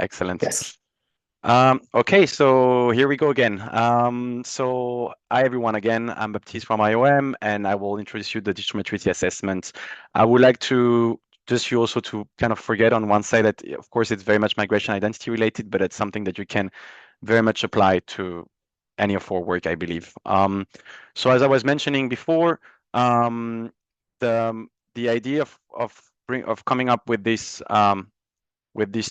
Excellent. Yes. Okay, so here we go again. So hi everyone again. I'm Baptiste from IOM, and I will introduce you to the digital maturity assessment. I would like to just you also to kind of forget on one side that of course it's very much migration identity related, but it's something that you can very much apply to any of our work, I believe. So as I was mentioning before, um, the idea of coming up with this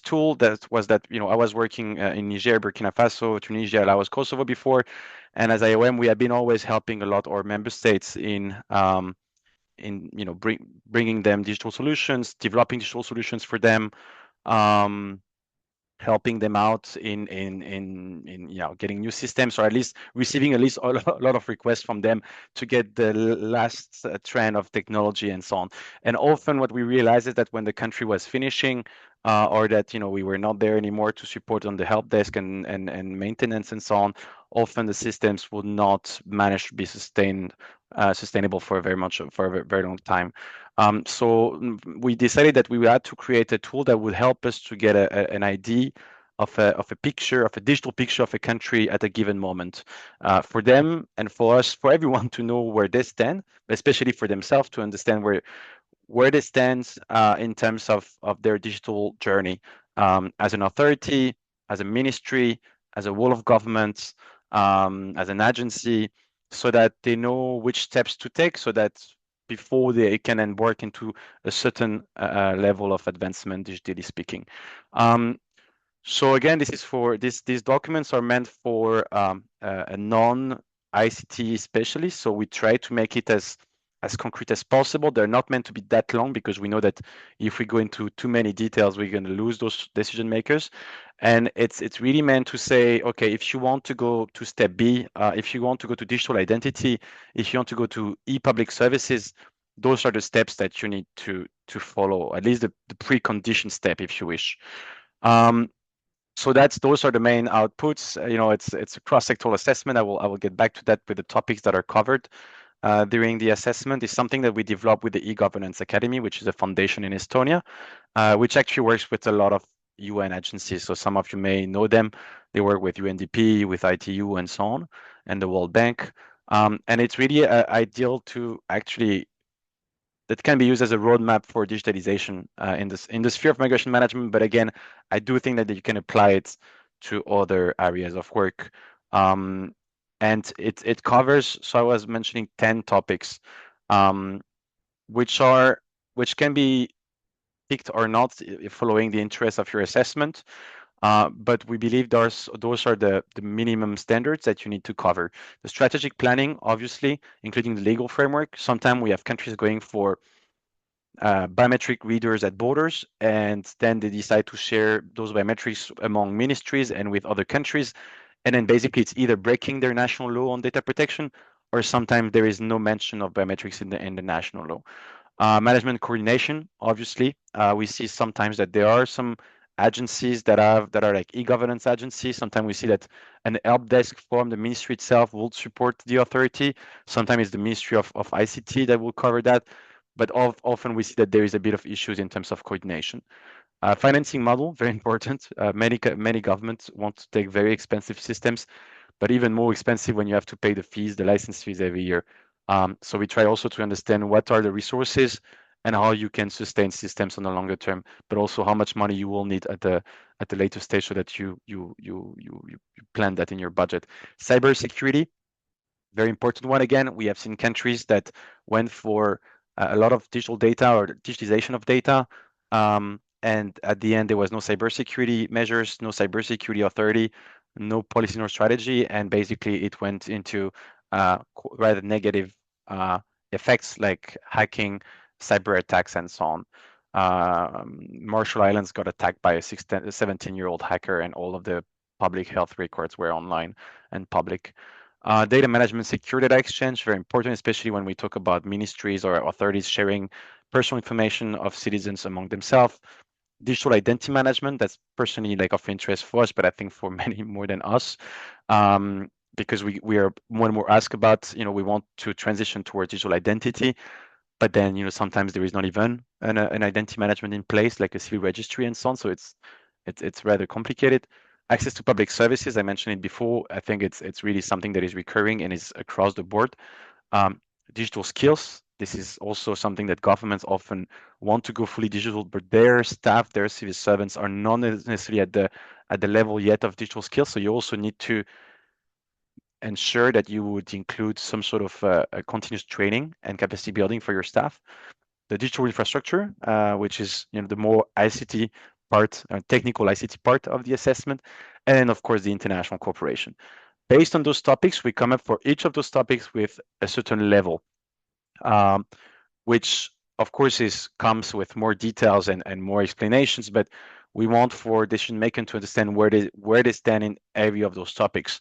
tool that was that I was working in Niger, Burkina Faso, Tunisia, Laos, Kosovo before, and as IOM we have been always helping a lot our member states in bringing them digital solutions, developing digital solutions for them, um, helping them out in getting new systems, or at least receiving at least a lot of requests from them to get the last trend of technology and so on. And often what we realized is that when the country was finishing, or that we were not there anymore to support on the help desk and maintenance and so on, often the systems would not manage to be sustainable for a very long time. So we decided that we had to create a tool that would help us to get an idea of a picture, of a digital picture of a country at a given moment, for them and for us, for everyone to know where they stand, especially for themselves to understand where they stand in terms of their digital journey, as an authority, as a ministry, as a whole of government, as an agency, so that they know which steps to take, so that before they can embark into a certain level of advancement, digitally speaking. So again, this is for these documents are meant for a non-ICT specialist. So we try to make it as concrete as possible. They're not meant to be that long because we know that if we go into too many details, we're going to lose those decision makers. And it's really meant to say, okay, if you want to go to step B, if you want to go to digital identity, if you want to go to e-public services, those are the steps that you need to follow, at least the precondition step, if you wish. Um, so those are the main outputs. It's a cross-sectoral assessment. I will get back to that with the topics that are covered during the assessment. Is something that we developed with the e-governance academy, which is a foundation in Estonia, which actually works with a lot of UN agencies. So some of you may know them. They work with UNDP, with ITU, and so on, and the World Bank. And it's really ideal to actually that can be used as a roadmap for digitalization in the sphere of migration management. But again, I do think that you can apply it to other areas of work. Um, and it covers, so I was mentioning 10 topics, um, which can be picked or not following the interest of your assessment. But we believe those are the minimum standards that you need to cover. The strategic planning, obviously, including the legal framework. Sometimes we have countries going for biometric readers at borders, and then they decide to share those biometrics among ministries and with other countries. And then basically it's either breaking their national law on data protection, or sometimes there is no mention of biometrics in the national law. Management coordination, obviously, we see sometimes that there are some agencies that are like e-governance agencies. Sometimes we see that an help desk from the ministry itself will support the authority. Sometimes it's the Ministry of ICT that will cover that. But often we see that there is a bit of issues in terms of coordination. Financing model, very important. Many governments want to take very expensive systems, but even more expensive when you have to pay the fees, the license fees every year. So we try also to understand what are the resources and how you can sustain systems on the longer term, but also how much money you will need at the later stage, so that you plan that in your budget. Cybersecurity, very important one. Again, we have seen countries that went for a lot of digital data or digitization of data, and at the end there was no cybersecurity measures, no cybersecurity authority, no policy nor strategy, and basically it went into rather negative effects like hacking, cyber attacks, and so on. Marshall Islands got attacked by a 17-year-old hacker, and all of the public health records were online and public. Data management, secure data exchange, very important, especially when we talk about ministries or authorities sharing personal information of citizens among themselves. Digital identity management, that's personally like of interest for us, but I think for many more than us, because we are more and more asked about, we want to transition towards digital identity, but then, sometimes there is not even an identity management in place, like a civil registry and so on. So it's rather complicated. Access to public services, I mentioned it before. I think it's really something that is recurring and is across the board. Um, Digital skills. This is also something that governments often want to go fully digital, but their staff, their civil servants are not necessarily at the level yet of digital skills. So you also need to ensure that you would include some sort of a continuous training and capacity building for your staff. The digital infrastructure, which is the more ICT part, technical ICT part of the assessment, and then of course the international cooperation. Based on those topics, we come up for each of those topics with a certain level, um, which of course comes with more details and more explanations, but we want for decision making to understand where they stand in every of those topics.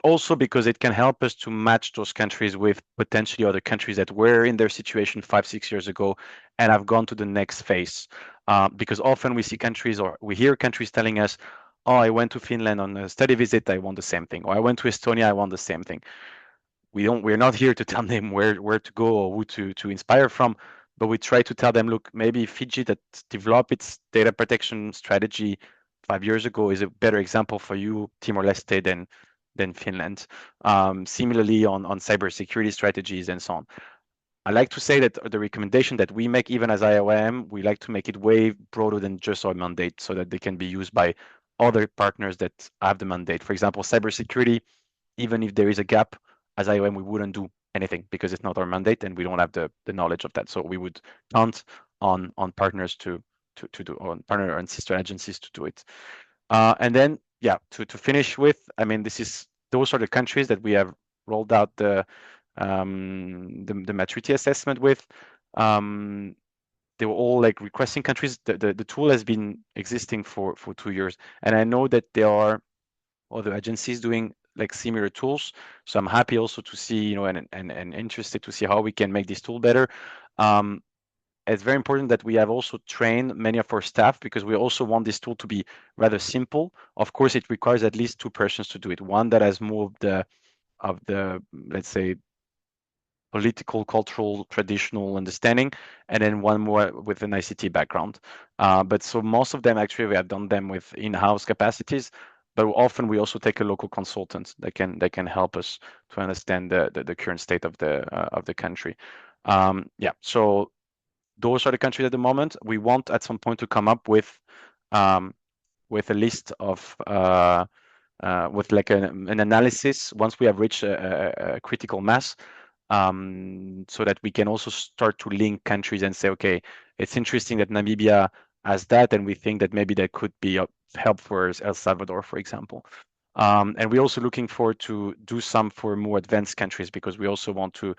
Also because it can help us to match those countries with potentially other countries that were in their situation 5, 6 years ago and have gone to the next phase. Because often we see countries or we hear countries telling us, oh, I went to Finland on a study visit, I want the same thing. Or I went to Estonia, I want the same thing. We're not here to tell them where to go or who to inspire from, but we try to tell them, look, maybe Fiji that developed its data protection strategy 5 years ago is a better example for you, Timor-Leste, than Finland. Similarly on cybersecurity strategies and so on. I like to say that the recommendation that we make, even as IOM, we like to make it way broader than just our mandate so that they can be used by other partners that have the mandate. For example, cybersecurity, even if there is a gap, as IOM, we wouldn't do anything because it's not our mandate and we don't have the knowledge of that. So we would count on partners to do, on partner and sister agencies to do it. And then, yeah, to finish with, I mean, those are the countries that we have rolled out the maturity assessment with. They were all like requesting countries. The tool has been existing for 2 years, and I know that there are other agencies doing like similar tools. So I'm happy also to see, and interested to see how we can make this tool better. Um, it's very important that we have also trained many of our staff because we also want this tool to be rather simple. Of course, it requires at least two persons to do it. One that has more of the, let's say, political, cultural, traditional understanding, and then one more with an ICT background. But so most of them actually we have done them with in-house capacities, but often we also take a local consultant that can help us to understand the current state of the country. Yeah, so those are the countries at the moment. We want at some point to come up um, with a list of with like an analysis once we have reached a critical mass, so that we can also start to link countries and say, okay, it's interesting that Namibia has that, and we think that maybe that could be of help for El Salvador, for example. And we're also looking forward to do some for more advanced countries because we also want to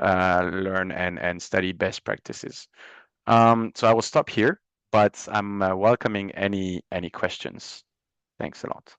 learn and study best practices. So I will stop here, but I'm welcoming any questions. Thanks a lot.